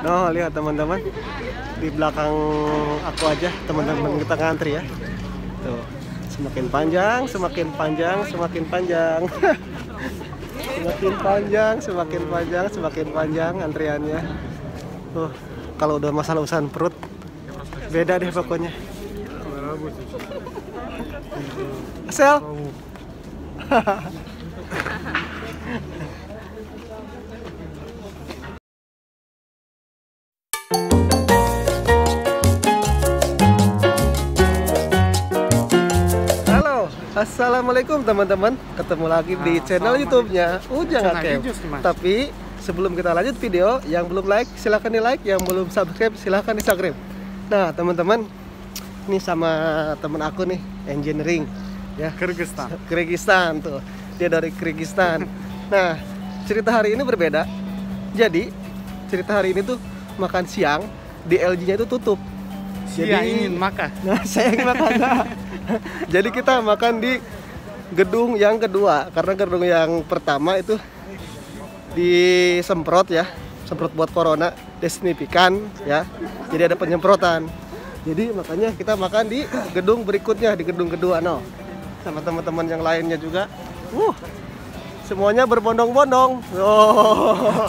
Oh, lihat teman-teman, di belakang aku aja teman-teman kita ngantri ya. Tuh, semakin panjang, semakin panjang, semakin panjang. Semakin panjang, semakin panjang, semakin panjang antriannya. Tuh, kalau udah masalah urusan perut, beda deh pokoknya. Asel. Assalamualaikum teman-teman, ketemu lagi di channel YouTube-nya Ujang Hakim. Tapi sebelum kita lanjut video, yang belum like silahkan di like, yang belum subscribe silahkan di subscribe. Nah teman-teman, ini sama temen aku nih, engineering ya, Kyrgyzstan tuh, dia dari Kyrgyzstan. Nah cerita hari ini berbeda. Jadi cerita hari ini tuh makan siang di LG-nya itu tutup. Jadi ingin makan. Nah, saya ingin makan. Jadi kita makan di gedung yang kedua, karena gedung yang pertama itu disemprot ya, semprot buat corona, desinfektan ya. Jadi ada penyemprotan. Jadi makanya kita makan di gedung berikutnya, di gedung kedua no. Sama teman-teman yang lainnya juga. Semuanya berbondong-bondong. Oh.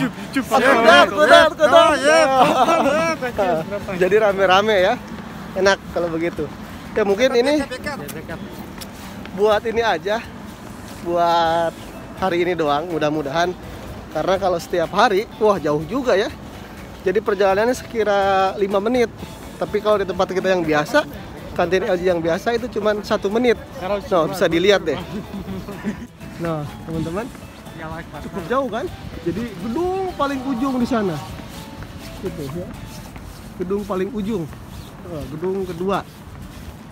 Jadi rame-rame ya. Enak kalau begitu. Ya mungkin ini buat ini aja, buat hari ini doang mudah-mudahan. Karena kalau setiap hari, wah jauh juga ya. Jadi perjalanannya sekira 5 menit. Tapi kalau di tempat kita yang biasa, kantin LG yang biasa itu cuma 1 menit. Nah, bisa dilihat deh. Nah, teman-teman, cukup jauh kan? Jadi gedung paling ujung di sana. Gitu ya. Gedung paling ujung. Gedung kedua.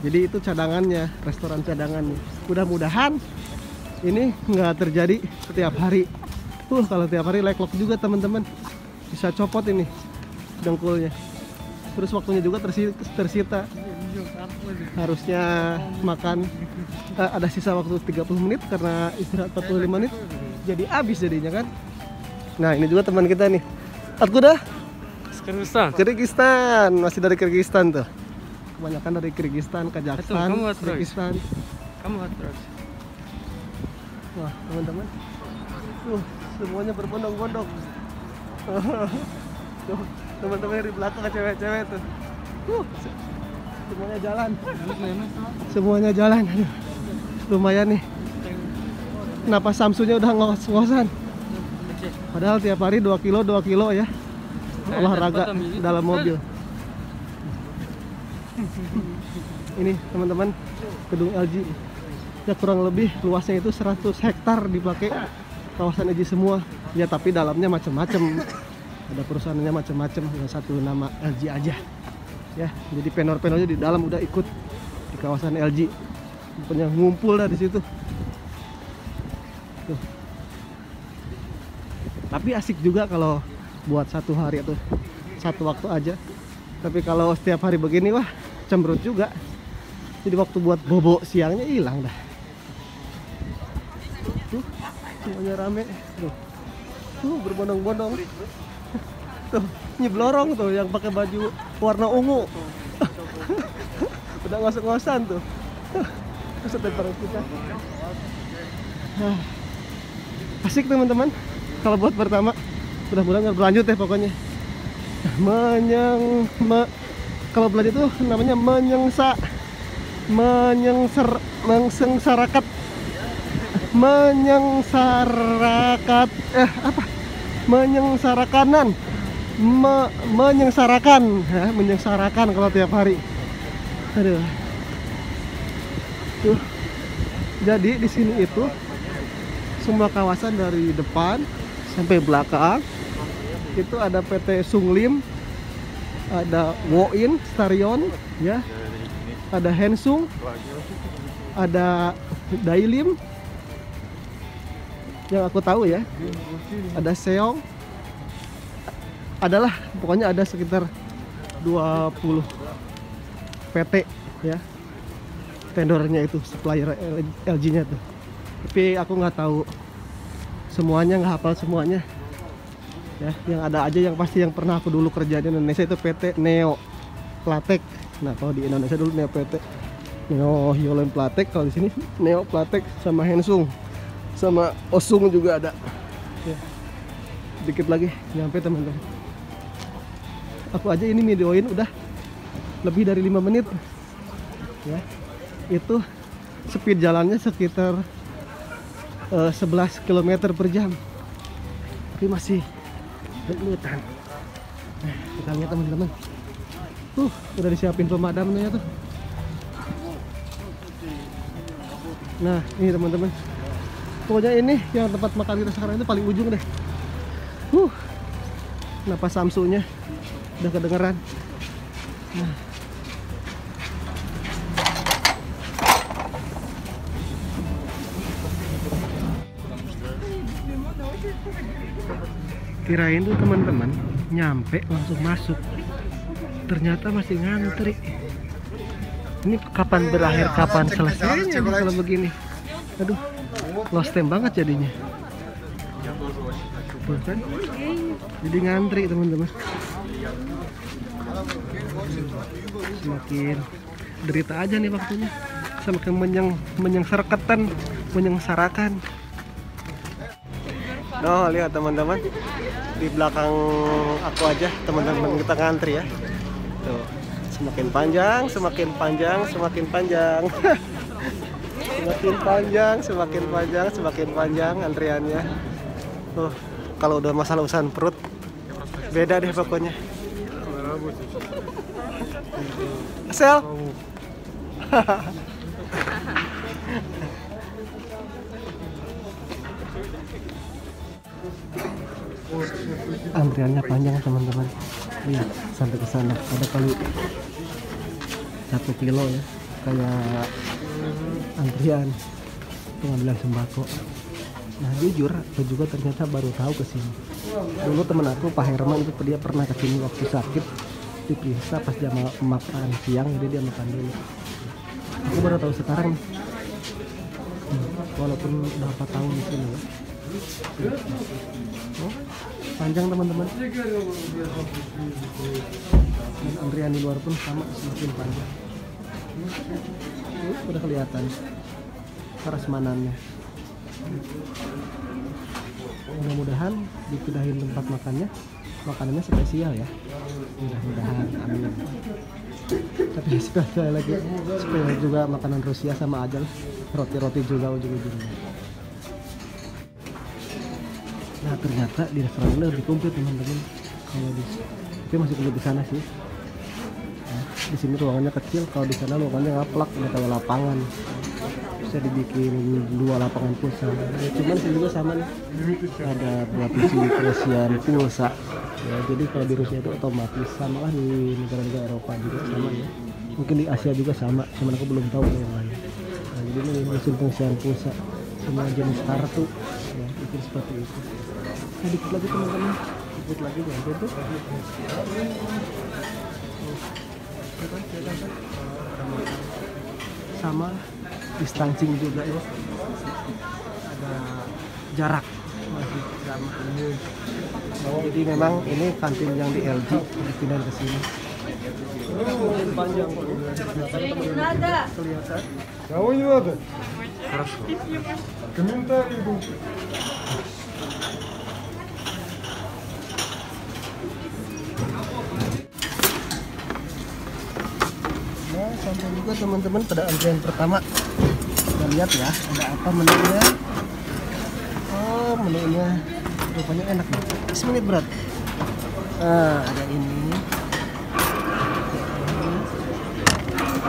Jadi itu cadangannya, restoran cadangannya. Mudah-mudahan ini nggak terjadi setiap hari. Kalau tiap hari like lock juga teman-teman. Bisa copot ini dengkulnya. Terus waktunya juga tersita. Harusnya makan ada sisa waktu 30 menit karena istirahat 45 menit. Jadi habis jadinya kan. Nah, ini juga teman kita nih. Откуда? Kyrgyzstan, masih dari Kyrgyzstan tuh. Kebanyakan dari Kyrgyzstan, Kazakhstan, Kyrgyzstan. Wah, teman-teman. Semuanya berbondong-bondong. Tuh, teman-teman di belakang cewek-cewek tuh. Semuanya jalan. Semuanya jalan. Aduh, lumayan nih. Kenapa Samsunya udah ngos-ngosan? Padahal tiap hari 2 kilo ya. Olahraga dalam mobil. Ini teman-teman, gedung LG ya, kurang lebih luasnya itu 100 hektar dipakai kawasan LG semua ya, tapi dalamnya macam-macam, ada perusahaannya macam-macam, nggak satu nama LG aja ya. Jadi penor-penornya di dalam udah ikut di kawasan LG, pokoknya ngumpul dah di situ tuh. Tapi asik juga kalau buat satu hari atau satu waktu aja. Tapi kalau setiap hari begini wah cemberut juga. Jadi waktu buat bobo siangnya hilang dah. Tuh, semuanya rame. Tuh berbondong-bondong. Tuh, nyeblorong tuh yang pakai baju warna ungu. Udah ngos-ngosan tuh. Terus depan kita. Asik teman-teman. Kalau buat pertama, mudah-mudahan nggak berlanjut ya pokoknya. Kalau berlanjut tuh namanya menyengsarakan kalau tiap hari. Aduh. Tuh. Jadi di sini itu semua kawasan dari depan sampai belakang itu ada PT Sunglim, ada Woin Starion ya, ada Hensung, ada Dailim yang aku tahu ya, ada Seong, adalah pokoknya ada sekitar 20 PT ya, vendornya itu, supplier LG-nya tuh. Tapi aku nggak tahu semuanya, nggak hafal semuanya. Ya, yang ada aja yang pasti yang pernah aku dulu kerja di Indonesia itu PT Neo Platek. Nah, kalau di Indonesia dulu Neo PT Neo Hyolen Platek, kalau di sini Neo Platek sama Hensung sama Osung juga ada. Ya. Dikit lagi nyampe teman-teman. Aku aja ini videoin udah lebih dari 5 menit. Ya. Itu speed jalannya sekitar 11 km per jam. Tapi masih berlutan. Nah, kita lihat teman-teman. Udah disiapin pemadamnya tuh. Nah, ini teman-teman. Pokoknya ini yang tempat makan kita sekarang itu paling ujung deh. Napas samsunya udah kedengeran. Nah. Kirain tuh teman-teman nyampe langsung masuk, ternyata masih ngantri. Ini kapan berakhir, kapan selesainya kalau begini. Aduh, lost time banget jadinya. Tuh kan? Jadi ngantri teman-teman. Semakin derita aja nih waktunya. Semakin menyengsarakan. Oh, lihat teman-teman. Di belakang aku aja teman-teman kita ngantri ya. Tuh. Semakin panjang. Semakin panjang antriannya. Kalau udah masalah urusan perut beda deh pokoknya. Sel. Antriannya panjang teman-teman. Lihat sampai ke sana ada kali 1 kilo ya, kayak antrian pengambilan sembako. Nah, jujur aku juga ternyata baru tahu ke sini. Dulu temen aku Pak Herman itu dia pernah ke sini waktu sakit, diperiksa pas jam makan siang, jadi dia makan dulu. Aku baru tahu sekarang. Walaupun udah 4 tahun di sini ya. Panjang teman-teman. Dan antrian di luar pun sama, semakin panjang. Udah kelihatan prasmanannya. Mudah-mudahan dipindahin tempat makanannya spesial ya. Mudah-mudahan, amin. Tapi spesial lagi, spesial juga makanan Rusia sama aja lah. Roti-roti juga ujung-ujungnya. Nah, ternyata di restoran ini lebih komplit teman-teman. Kalau tapi masih komplit di sana sih. Nah, di sini ruangannya kecil, kalau di sana ruangannya ngaplak, udah kayak lapangan. Bisa dibikin 2 lapangan pulsa. Cuman sih juga sama nih. Ada buat isi pengisian pulsa. Ya, jadi kalau di Rusia itu otomatis sama lah, di negara-negara Eropa juga sama ya. Mungkin di Asia juga sama, cuman aku belum tahu yang lain. Nah, jadi ini mesin pengisian pulsa semua jenis kartu ya, itu seperti itu. Nah, dikit lagi teman-teman, dikit lagi ya tuh. Sama distancing juga ya, ada jarak masih sama. Jadi memang ini kantin yang di LG dipindahin ke sini. Panjang kelihatan. Кого не надо? Хорошо. Комментарии будут. Nah, sampai juga teman-teman pada antrian pertama. Kita lihat ya, ada apa menunya. Oh, menunya rupanya enak nih. Semenit berat. Nah, ada ini.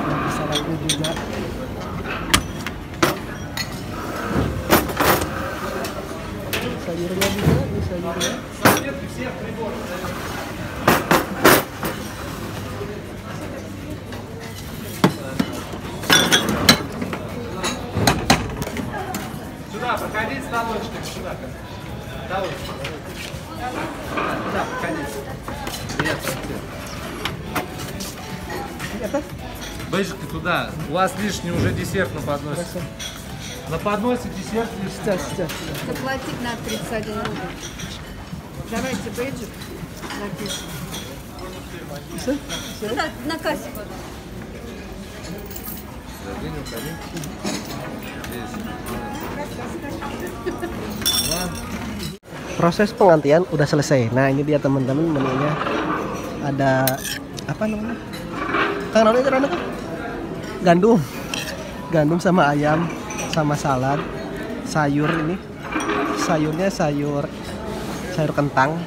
Bisa lagi juga. Sayurnya juga, ini sayurnya. Сюда, проходи станочник, сюда. Сюда, проходи. Привет, Бэджики туда. У вас лишний уже десерт на подносе. На подносе десерт лишний. Сейчас. Заплатить на 31 рубль. Давайте бейджик запишем. Bisa? Да, на кассе. Proses pengantian udah selesai. Nah ini dia teman-teman menunya. Ada apa namanya? Kang namanya karena kan? Gandum sama ayam sama salad, sayur ini. Sayurnya sayur kentang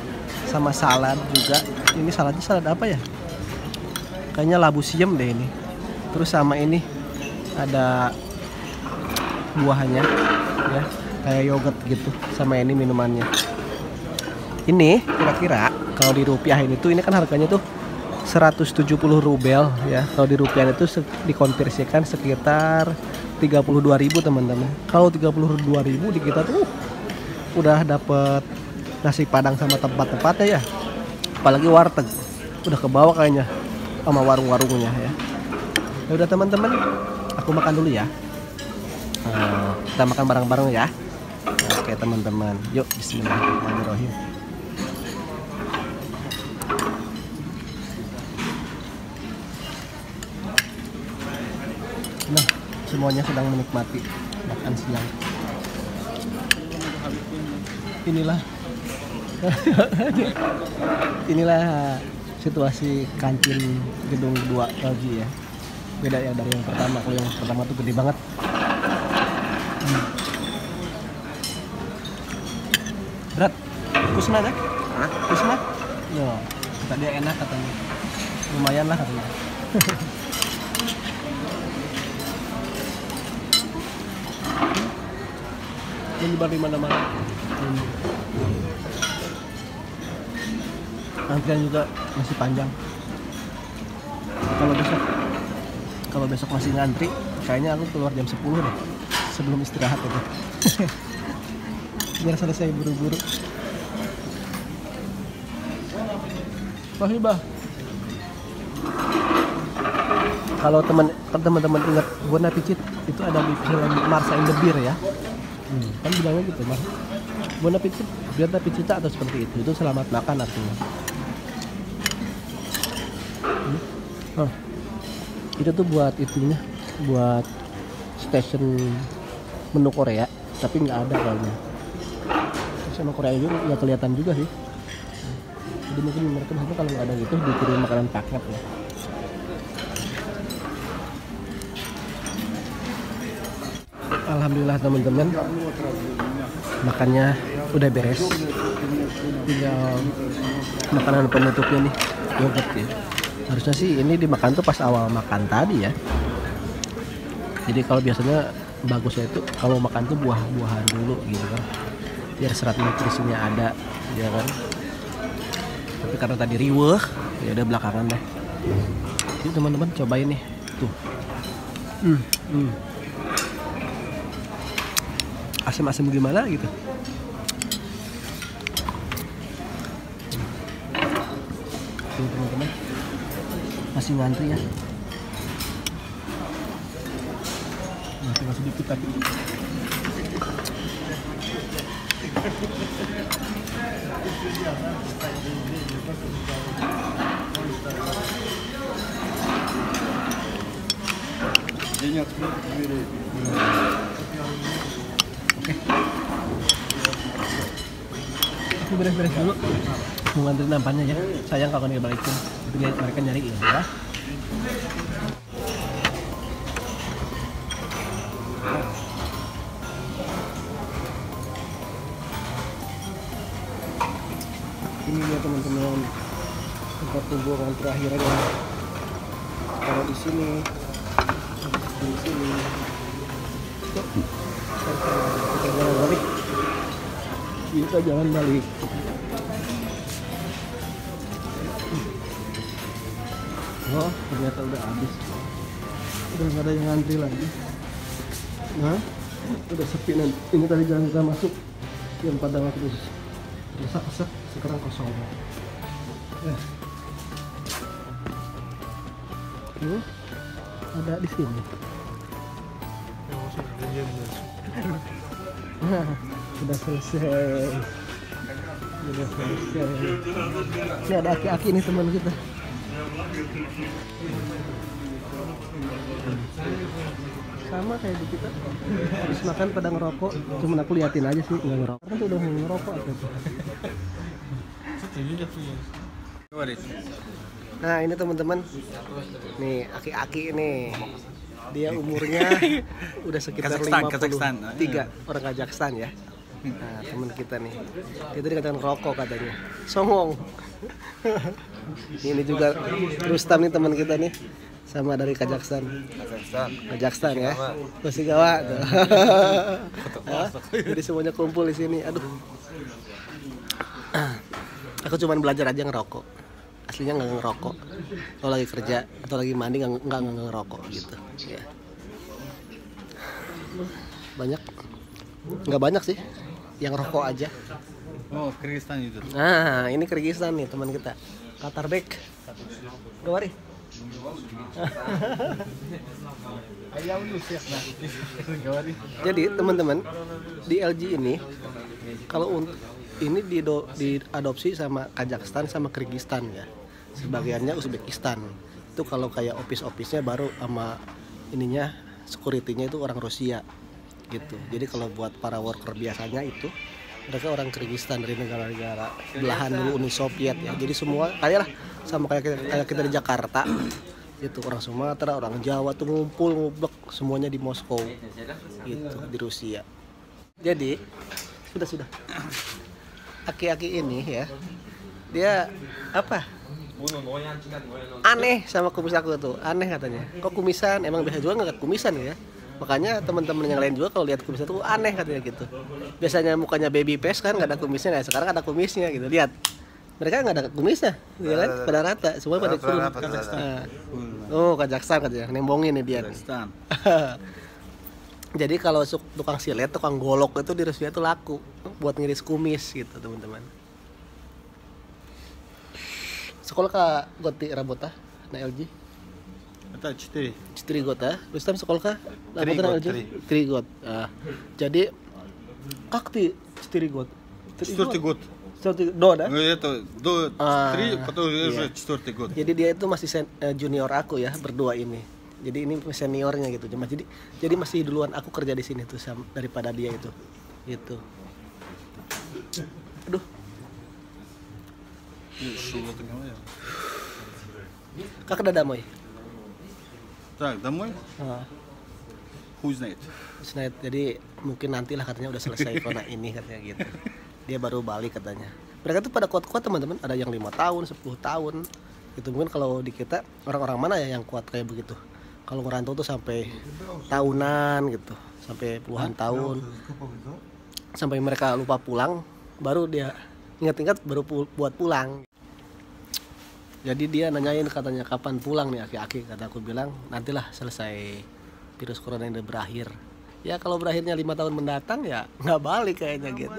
sama salad juga. Ini saladnya salad apa ya? Kayaknya labu siam deh ini. Terus sama ini ada buahnya ya, kayak yogurt gitu. Sama ini minumannya. Ini kira-kira kalau dirupiahin itu ini kan harganya tuh 170 rubel ya. Kalau dirupiahin itu dikonversikan sekitar 32.000 teman-teman. Kalau 32.000 di kita tuh udah dapet nasi padang sama tempat-tempatnya ya. Apalagi warteg. Udah ke bawah kayaknya sama warung-warungnya ya. Ya udah teman-teman, aku makan dulu ya. Kita makan bareng-bareng ya. Oke teman-teman, yuk bismillahirrahmanirrahim. Nah, semuanya sedang menikmati makan siang. Inilah situasi kantin gedung 2 LG ya. Beda ya dari yang pertama. Kalau yang pertama tuh gede banget. Berat. Kusna deh. Kusna? Yo, kata dia enak katanya. Lumayan lah katanya. Menyebar di mana-mana. Antrian juga masih panjang. Kalau besok masih ngantri, kayaknya aku keluar jam 10 deh, sebelum istirahat itu. Biar selesai buru-buru. Bah. Kalau teman-teman ingat Bon Appetit itu ada di film Marsa and the Beer ya. Kan bilangnya gitu, Bon Appetit, biar Appetit atau seperti itu selamat makan artinya. Itu tuh buat itunya, buat station menu Korea, tapi nggak ada kayaknya. Sama Korea juga nggak kelihatan juga sih. Jadi mungkin mereka maksudnya kalau nggak ada gitu dikirim makanan paket ya. Alhamdulillah teman-teman, makannya udah beres. Tinggal makanan penutupnya nih, yogurt ya. Harusnya sih ini dimakan tuh pas awal makan tadi ya. Jadi kalau biasanya bagusnya itu kalau makan tuh buah-buahan dulu gitu kan, biar serat nutrisinya ada ya kan. Tapi karena tadi riweuh ya udah belakangan deh. Jadi teman-teman cobain nih tuh. Asam-asam gimana gitu. Tuh teman-teman, masih ngantri ya. Tinggal sedikit tapi aku beres-beres dulu mau ngantri nampannya ya. Sayang kalau nggak balikin, tapi mereka nyari ya. Ini dia teman-teman, tempat pembuangan terakhir aja. Kalau di sini, kita jangan balik. Kita jangan balik. Oh, ternyata udah habis. Udah nggak ada yang ngantri lagi. Nah, udah sepi nanti. Ini tadi jalan kita masuk yang pada waktu rusak-rusak, sekarang kosong. Ada di sini. Nah, sudah selesai. Ini ada aki-aki nih teman kita. Sama kayak di kita. Habis makan pada ngerokok. Cuman aku liatin aja sih nggak ngerokok. Karena tuh udah ngerokok apa tuh. Nah ini teman-teman. Nih aki-aki nih. Dia umurnya udah sekitar 53 orang Kazakhstan ya. Nah teman kita nih. Dia tadi katakan rokok katanya. Songong. Ini juga Rustam nih teman kita nih. Sama dari Kazakhstan ya. Masih gawat. Jadi semuanya kumpul di sini. Aduh. Aku cuma belajar aja ngerokok. Aslinya nggak ngerokok. Kalau lagi kerja atau lagi mandi nggak ngerokok gitu. Ya. Banyak. Nggak banyak sih. Yang rokok aja. Oh, Kyrgyzstan itu. Nah, ini Kyrgyzstan nih teman kita. Katarbek. Gawari. Jadi teman-teman di LG ini kalau ini diadopsi sama Kazakhstan sama Kyrgyzstan ya. Sebagiannya Uzbekistan. Itu kalau kayak office-nya baru sama ininya security-nya itu orang Rusia gitu. Jadi kalau buat para worker biasanya itu mereka orang Kyrgyzstan dari negara-negara belahan dulu Uni Soviet ya. Jadi semua kayak kita di Jakarta itu orang Sumatera, orang Jawa tuh ngumpul semuanya di Moskow gitu, di Rusia. Jadi sudah aki-aki ini ya dia apa aneh sama kumis aku tuh, aneh katanya. Kok kumisan? Emang biasa juga nggak kumisan ya? Makanya teman-teman yang lain juga kalau lihat kumisnya tuh aneh katanya gitu. Biasanya mukanya baby face kan nggak ada kumisnya, nah sekarang ada kumisnya gitu. Lihat, mereka nggak ada kumisnya, ya kan? Pada rata, semua pada kurun. Oh, Kazakhstan katanya, nembongin nih dia. Kazakhstan. Jadi kalau tukang silet, tukang golok itu di Rusia tuh laku buat ngiris kumis gitu teman-teman. Sekolah ka goti работа на LG? Это 4. 4 год, а? Rustam sekolah ka? 3 год. Jadi как ты 4 год? 4 год. Do, да? Это до 3, потом уже 4 год. Jadi dia itu masih junior aku ya, berdua ini. Jadi ini seniornya gitu. Jadi masih duluan aku kerja di sini tuh daripada dia itu. Gitu. Aduh. Как когда домой? Так, домой? Хуй знает. Jadi mungkin nantilah katanya udah selesai corona ini katanya gitu. Dia baru balik katanya. Mereka tuh pada kuat-kuat teman-teman. Ada yang 5 tahun, 10 tahun. Gitu mungkin kalau di kita orang-orang mana ya yang kuat kayak begitu. Kalau ngerantau tuh sampai tahunan gitu, sampai puluhan tahun. Sampai mereka lupa pulang, baru dia ingat-ingat baru buat pulang. Jadi dia nanyain katanya kapan pulang nih aki-aki. Kata aku bilang nantilah selesai virus corona ini berakhir. Ya kalau berakhirnya 5 tahun mendatang ya nggak balik kayaknya gitu.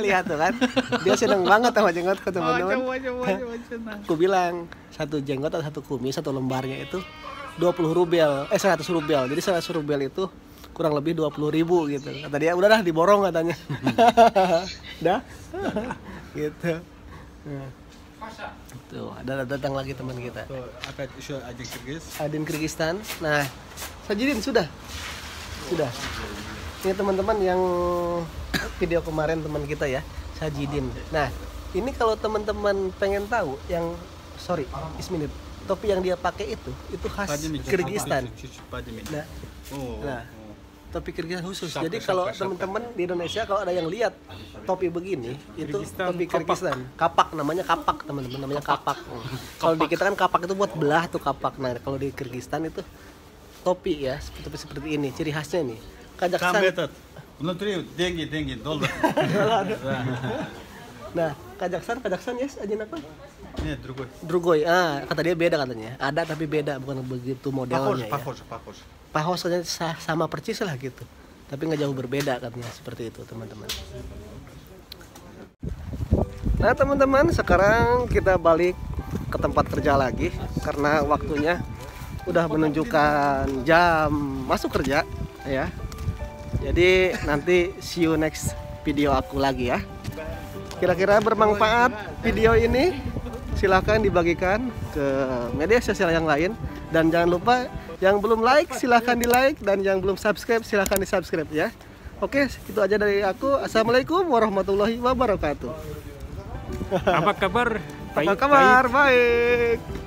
Lihat tuh kan, dia seneng banget sama jenggotku teman-teman. Aku bilang 1 jenggot atau 1 kumis 1 lembarnya itu 20 rubel, 100 rubel. Jadi 100 rubel itu kurang lebih 20.000 gitu. Kata dia udahlah diborong katanya. Dah, gitu. Tuh ada datang lagi teman kita. Опять еще один Киргиз. Adin Kyrgyzstan. Nah, Sajidin sudah. Ini teman-teman yang video kemarin teman kita ya, Sajidin. Nah, ini kalau teman-teman pengen tahu yang isminit. Topi yang dia pakai itu khas Kyrgyzstan. Nah, topi Kyrgyzstan khusus. Jadi kalau teman-teman di Indonesia kalau ada yang lihat topi begini, itu topi Kyrgyzstan. Kapak namanya kapak, teman-teman, namanya kapak. Kalau di kita kan kapak itu buat belah tuh kapak. Nah, kalau di Kyrgyzstan itu topi ya, topi seperti ini, ciri khasnya nih. Kazakhstan. Внутри деньги, доллар. Nah, Kazakhstan yes, aja apa? Нет, Другой. Kata dia beda katanya. Ada tapi beda, bukan begitu modelnya. Похож. Pahos katanya sama persis lah gitu. Tapi nggak jauh berbeda katanya, seperti itu teman-teman. Nah teman-teman, sekarang kita balik ke tempat kerja lagi karena waktunya udah menunjukkan jam masuk kerja ya. Jadi nanti see you next video aku lagi ya. kira-kira bermanfaat video ini, silahkan dibagikan ke media sosial yang lain. Dan jangan lupa yang belum like silahkan di like, dan yang belum subscribe silahkan di subscribe ya. Oke, itu aja dari aku. Assalamualaikum warahmatullahi wabarakatuh. Apa kabar? Apa kabar? Baik.